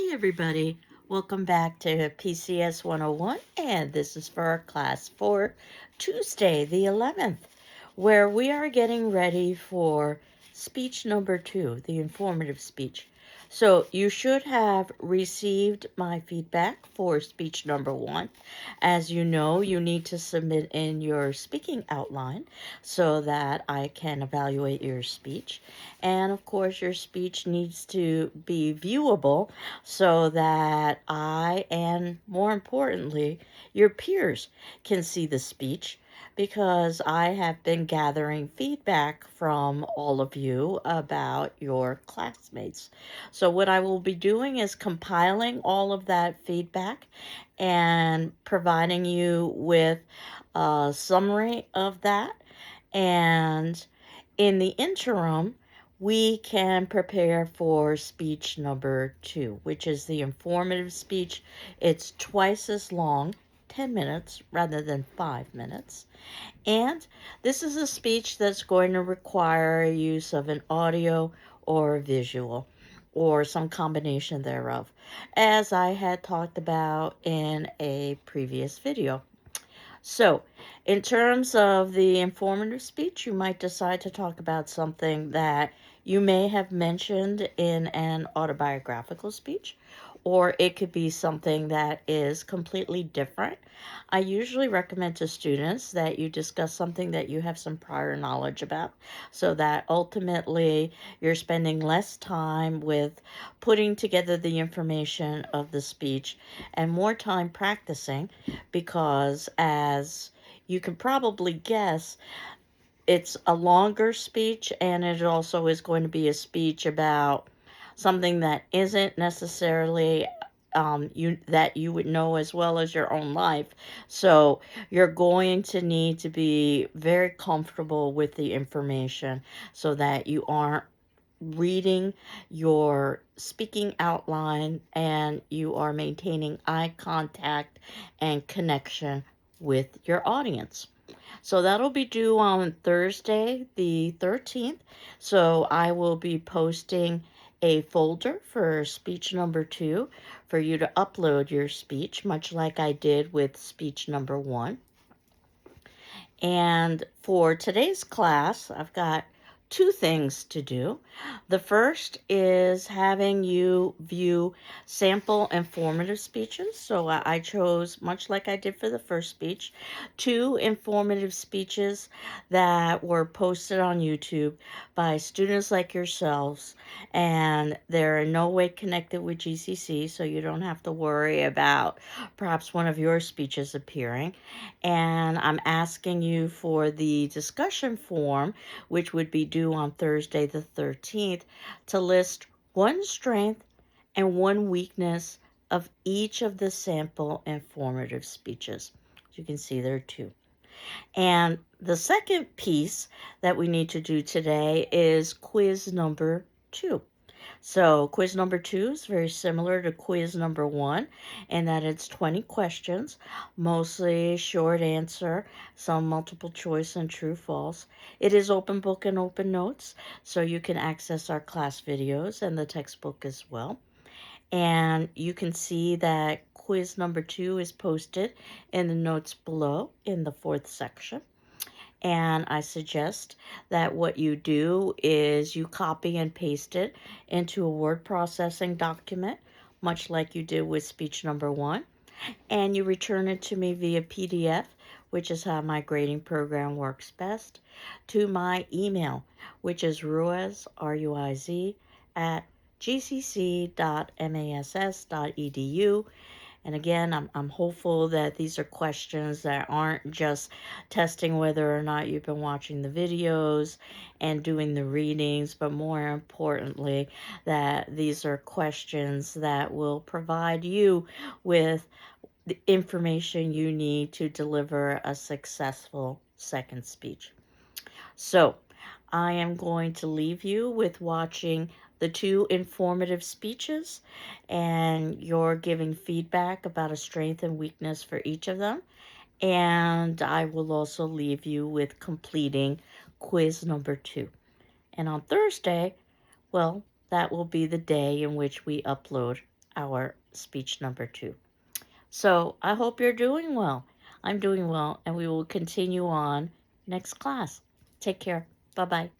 Hi, everybody. Welcome back to PCS 101, and this is for our class for Tuesday, the 11th, where we are getting ready for speech number 2, the informative speech. So, you should have received my feedback for speech number 1. As you know, you need to submit in your speaking outline so that I can evaluate your speech. And of course, your speech needs to be viewable so that I, and more importantly, your peers can see the speech, because I have been gathering feedback from all of you about your classmates. So what I will be doing is compiling all of that feedback and providing you with a summary of that. And in the interim, we can prepare for speech number 2, which is the informative speech. It's twice as long, 10 minutes rather than 5 minutes. And this is a speech that's going to require use of an audio or a visual or some combination thereof, as I had talked about in a previous video. So, in terms of the informative speech, you might decide to talk about something that you may have mentioned in an autobiographical speech, or it could be something that is completely different. I usually recommend to students that you discuss something that you have some prior knowledge about, so that ultimately you're spending less time with putting together the information of the speech and more time practicing, because as you can probably guess, it's a longer speech, and it also is going to be a speech about something that isn't necessarily that you would know as well as your own life. So you're going to need to be very comfortable with the information so that you aren't reading your speaking outline and you are maintaining eye contact and connection with your audience. So that'll be due on Thursday, the 13th. So I will be posting a folder for speech number 2 for you to upload your speech, much like I did with speech number 1. And for today's class, I've got 2 things to do. The first is having you view sample informative speeches. So I chose, much like I did for the first speech, 2 informative speeches that were posted on YouTube by students like yourselves. And they're in no way connected with GCC, so you don't have to worry about perhaps one of your speeches appearing. And I'm asking you for the discussion form, which would be due on Thursday the 13th, to list one strength and one weakness of each of the sample informative speeches. As you can see, there are 2. And the second piece that we need to do today is quiz number 2. So quiz number 2 is very similar to quiz number 1 in that it's 20 questions, mostly short answer, some multiple choice and true false. It is open book and open notes, so you can access our class videos and the textbook as well. And you can see that quiz number 2 is posted in the notes below in the 4th section. And I suggest that what you do is you copy and paste it into a word processing document, much like you did with speech number 1, and you return it to me via PDF, which is how my grading program works best, to my email, which is ruiz, R-U-I-Z, at gcc.mass.edu. And again, I'm hopeful that these are questions that aren't just testing whether or not you've been watching the videos and doing the readings, but more importantly, that these are questions that will provide you with the information you need to deliver a successful second speech. So I am going to leave you with watching the 2 informative speeches, and you're giving feedback about a strength and weakness for each of them. And I will also leave you with completing quiz number 2. And on Thursday, well, that will be the day in which we upload our speech number 2. So I hope you're doing well. I'm doing well, and we will continue on next class. Take care. Bye-bye.